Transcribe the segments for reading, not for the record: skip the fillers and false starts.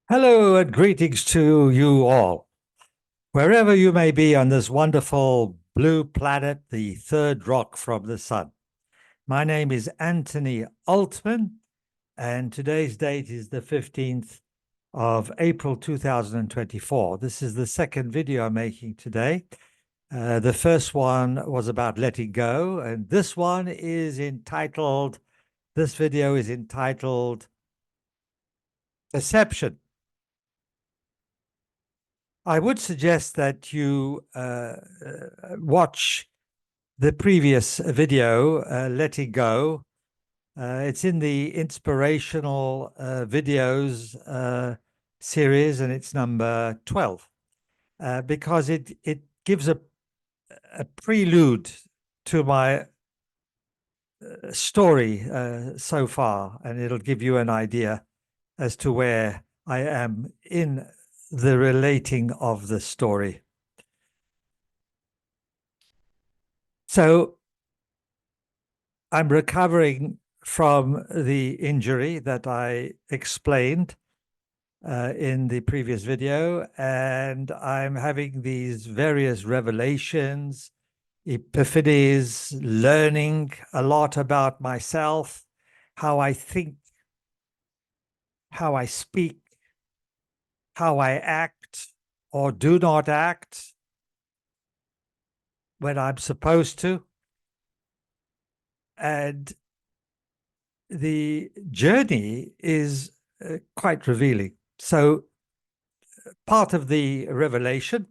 Hello and greetings to you all. Wherever you may be on this wonderful blue planet, the third rock from the sun. My name is Anthony Altman, and today's date is the 15th of April 2024. This is the second video I'm making today. The first one was about letting go, and this video is entitled Perception. I would suggest that you watch the previous video, Letting Go. It's in the Inspirational videos series, and it's number 12, because it gives a prelude to my story so far, and it'll give you an idea as to where I am in the relating of the story. So I'm recovering from the injury that I explained in the previous video, and I'm having these various revelations, epiphanies, learning a lot about myself, how I think, how I speak, how I act or do not act when I'm supposed to. And the journey is quite revealing. So part of the revelation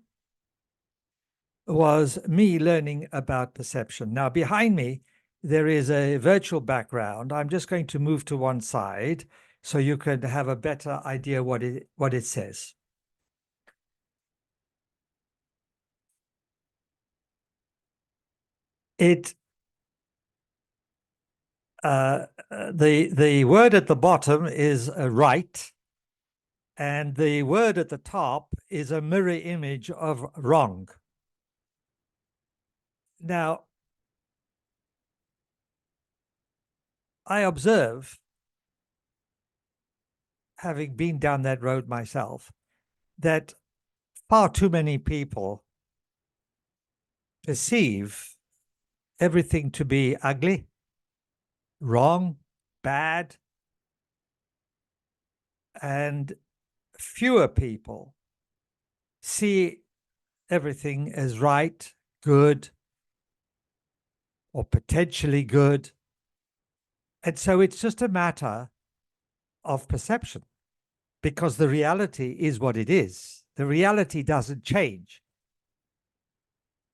was me learning about perception. Now, behind me, there is a virtual background. I'm just going to move to one side so you can have a better idea what it says. The word at the bottom is right, and the word at the top is a mirror image of wrong. Now, I observe, having been down that road myself, that far too many people perceive everything to be ugly, wrong, bad, and fewer people see everything as right, good, or potentially good. And so it's just a matter of perception, because the reality is what it is. The reality doesn't change.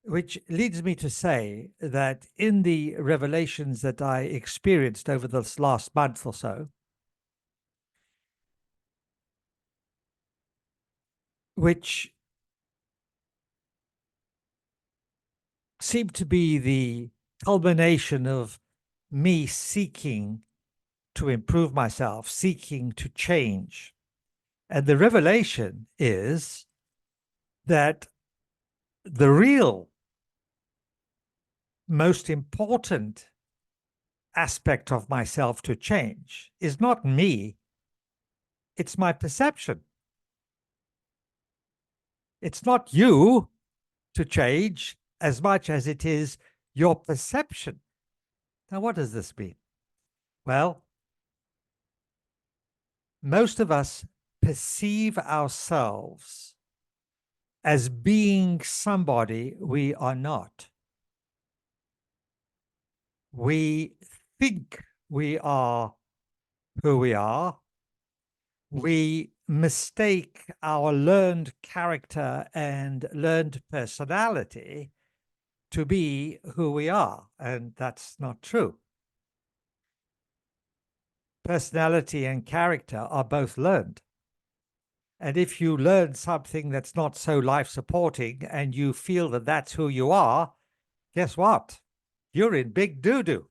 Which leads me to say that in the revelations that I experienced over this last month or so, which seemed to be the culmination of me seeking to improve myself, seeking to change. And the revelation is that the real most important aspect of myself to change is not me, it's my perception. It's not you to change as much as it is your perception. Now, what does this mean? Well, most of us perceive ourselves as being somebody we are not. We think we are who we are. We mistake our learned character and learned personality to be who we are, and that's not true. Personality and character are both learned. And if you learn something that's not so life-supporting and you feel that that's who you are, guess what? You're in big doo-doo.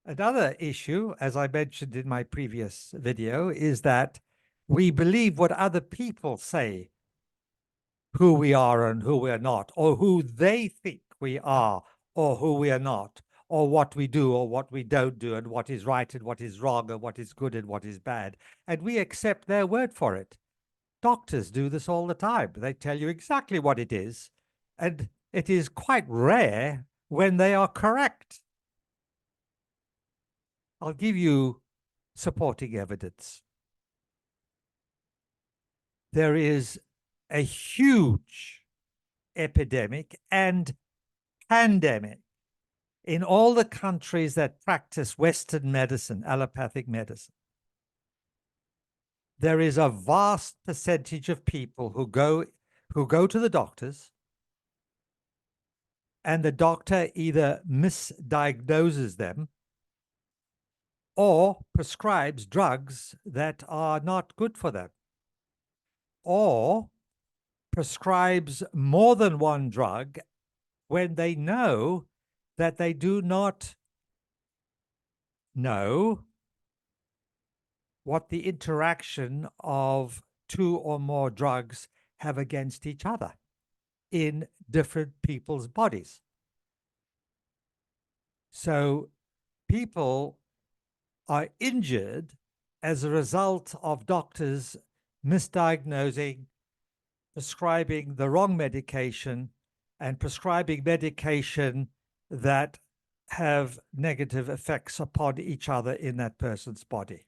Another issue, as I mentioned in my previous video, is that we believe what other people say who we are and who we're not, or who they think we are or who we are not, or what we do or what we don't do, and what is right and what is wrong, and what is good and what is bad. And we accept their word for it. Doctors do this all the time. They tell you exactly what it is, and it is quite rare when they are correct. I'll give you supporting evidence. There is a huge epidemic and pandemic in all the countries that practice Western medicine, allopathic medicine. There is a vast percentage of people who go to the doctors, and the doctor either misdiagnoses them or prescribes drugs that are not good for them, or prescribes more than one drug when they know that they do not know what the interaction of two or more drugs have against each other in different people's bodies. So people are injured as a result of doctors misdiagnosing, prescribing the wrong medication, and prescribing medication that have negative effects upon each other in that person's body.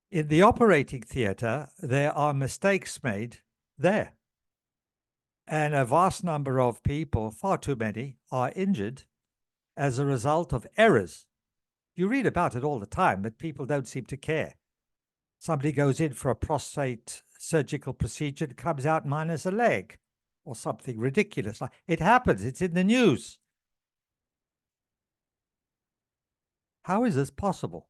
In the operating theater, there are mistakes made there. And a vast number of people, far too many, are injured as a result of errors. You read about it all the time, but people don't seem to care. Somebody goes in for a prostate surgical procedure and comes out minus a leg or something ridiculous. It happens. It's in the news. How is this possible?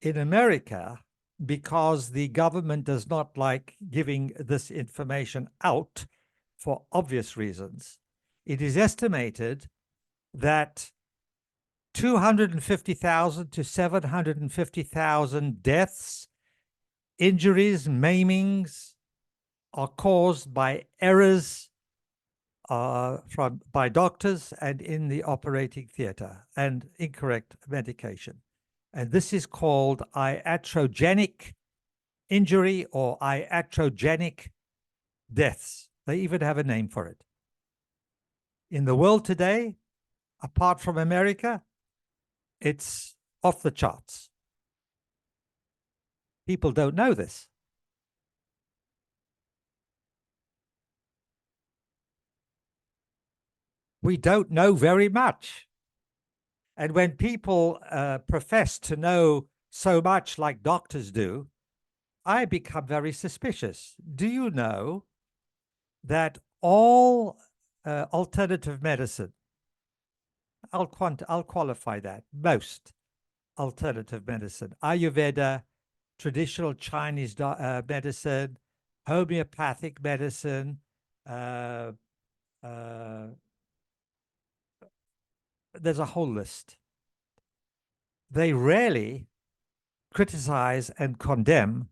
In America, because the government does not like giving this information out for obvious reasons, it is estimated that 250,000 to 750,000 deaths, injuries, maimings are caused by errors by doctors and in the operating theater, and incorrect medication. And this is called iatrogenic injury or iatrogenic deaths. They even have a name for it. In the world today, apart from America, it's off the charts. People don't know this. We don't know very much. And when people profess to know so much like doctors do, I become very suspicious. Do you know that all alternative medicine, I'll qualify that, most alternative medicine, Ayurveda, traditional Chinese medicine, homeopathic medicine, there's a whole list. They rarely criticize and condemn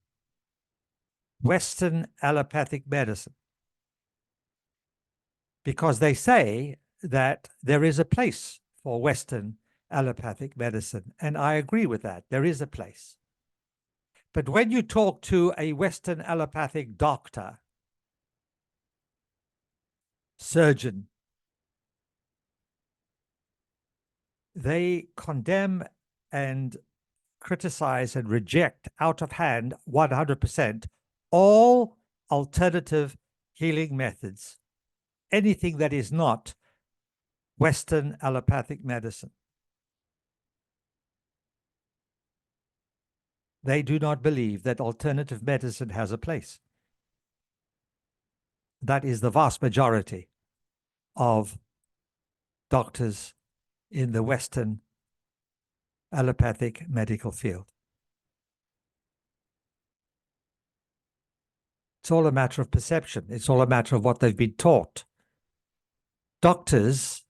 Western allopathic medicine because they say that there is a place for Western allopathic medicine. And I agree with that. There is a place. But when you talk to a Western allopathic doctor, surgeon, they condemn and criticize and reject out of hand 100% all alternative healing methods, anything that is not Western allopathic medicine. They do not believe that alternative medicine has a place. That is the vast majority of doctors in the Western allopathic medical field. It's all a matter of perception. It's all a matter of what they've been taught. Doctors,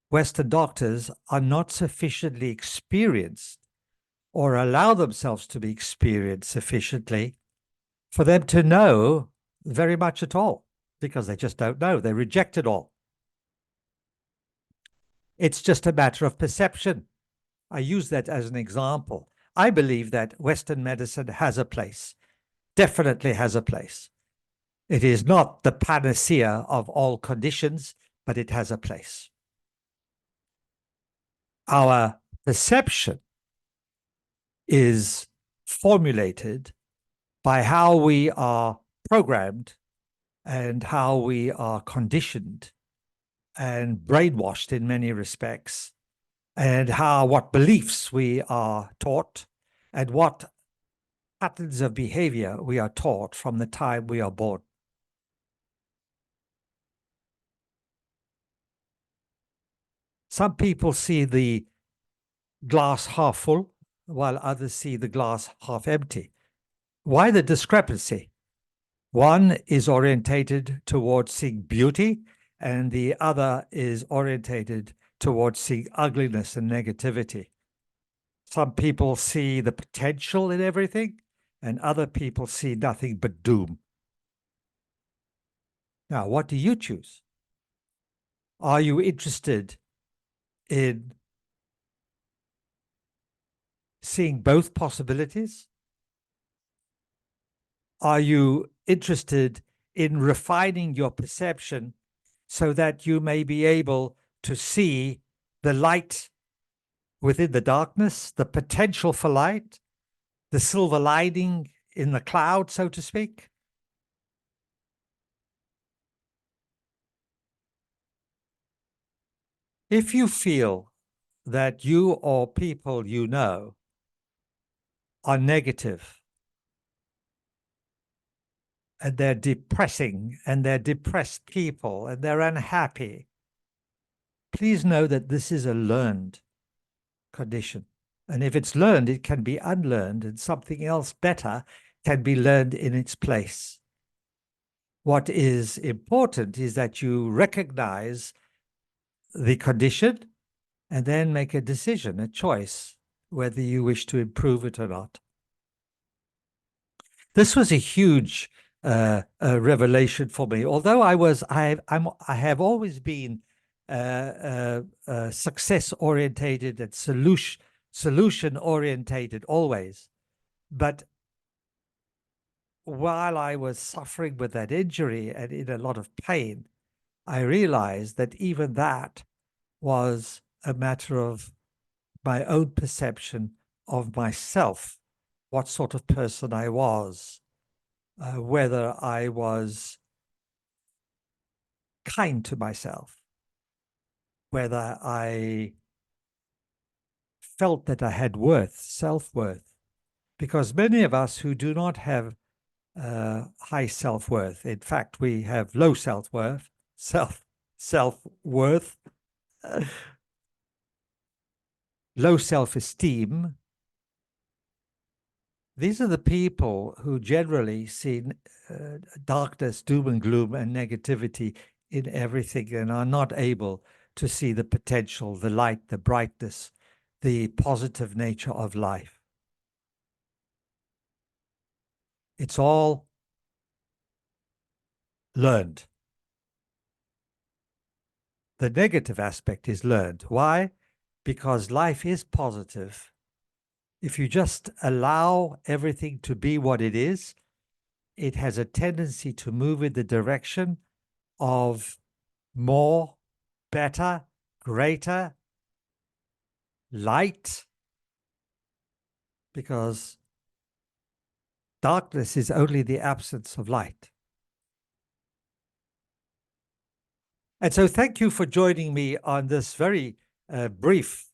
Western doctors, are not sufficiently experienced or allow themselves to be experienced sufficiently for them to know very much at all because they just don't know. They reject it all. It's just a matter of perception. I use that as an example. I believe that Western medicine has a place, definitely has a place. It is not the panacea of all conditions, but it has a place. Our perception is formulated by how we are programmed and how we are conditioned and brainwashed in many respects, and what beliefs we are taught and what patterns of behavior we are taught from the time we are born. Some people see the glass half full, while others see the glass half empty. Why the discrepancy? One is orientated towards seeing beauty, and the other is orientated towards seeing ugliness and negativity. Some people see the potential in everything, and other people see nothing but doom. Now, what do you choose? Are you interested in seeing both possibilities? Are you interested in refining your perception so that you may be able to see the light within the darkness, the potential for light, the silver lining in the cloud, so to speak? If you feel that you or people you know are negative and they're depressing and they're depressed people and they're unhappy, please know that this is a learned condition. And if it's learned, it can be unlearned, and something else better can be learned in its place. What is important is that you recognize the condition and then make a decision, a choice, whether you wish to improve it or not. This was a huge revelation for me. Although I have always been success orientated and solution orientated always, but while I was suffering with that injury and in a lot of pain, I realized that even that was a matter of my own perception of myself, what sort of person I was, whether I was kind to myself, whether I felt that I had worth, self-worth, because many of us who do not have high self-worth, in fact, we have low self-worth, self-worth, low self-esteem. These are the people who generally see darkness, doom and gloom, and negativity in everything and are not able to see the potential, the light, the brightness, the positive nature of life. It's all learned. The negative aspect is learned. Why? Because life is positive. If you just allow everything to be what it is, it has a tendency to move in the direction of more, better, greater, light, because darkness is only the absence of light. And so thank you for joining me on this very brief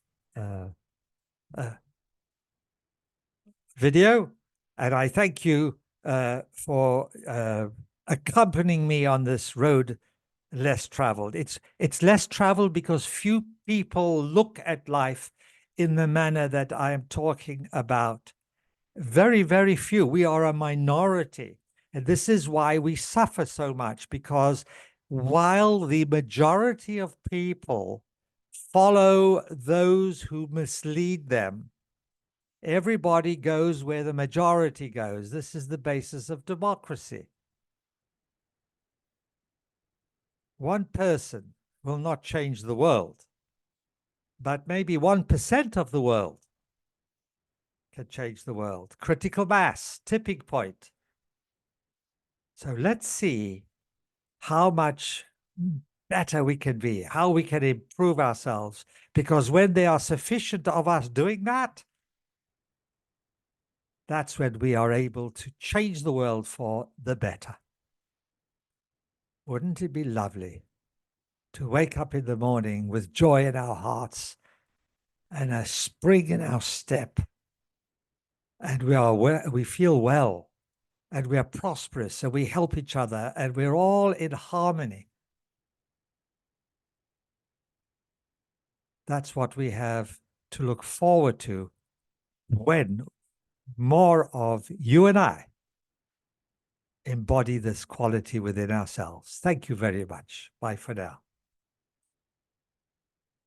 video. And I thank you for accompanying me on this road less traveled. It's less traveled because few people look at life in the manner that I am talking about. Very, very few. We are a minority. And this is why we suffer so much, because while the majority of people follow those who mislead them, everybody goes where the majority goes. This is the basis of democracy. One person will not change the world, but maybe 1% of the world can change the world. Critical mass, tipping point. So let's see how much better we can be, how we can improve ourselves. Because when there are sufficient of us doing that, that's when we are able to change the world for the better. Wouldn't it be lovely to wake up in the morning with joy in our hearts and a spring in our step, and we feel well, and we are prosperous, and we help each other, and we're all in harmony? That's what we have to look forward to when more of you and I embody this quality within ourselves. Thank you very much. Bye for now.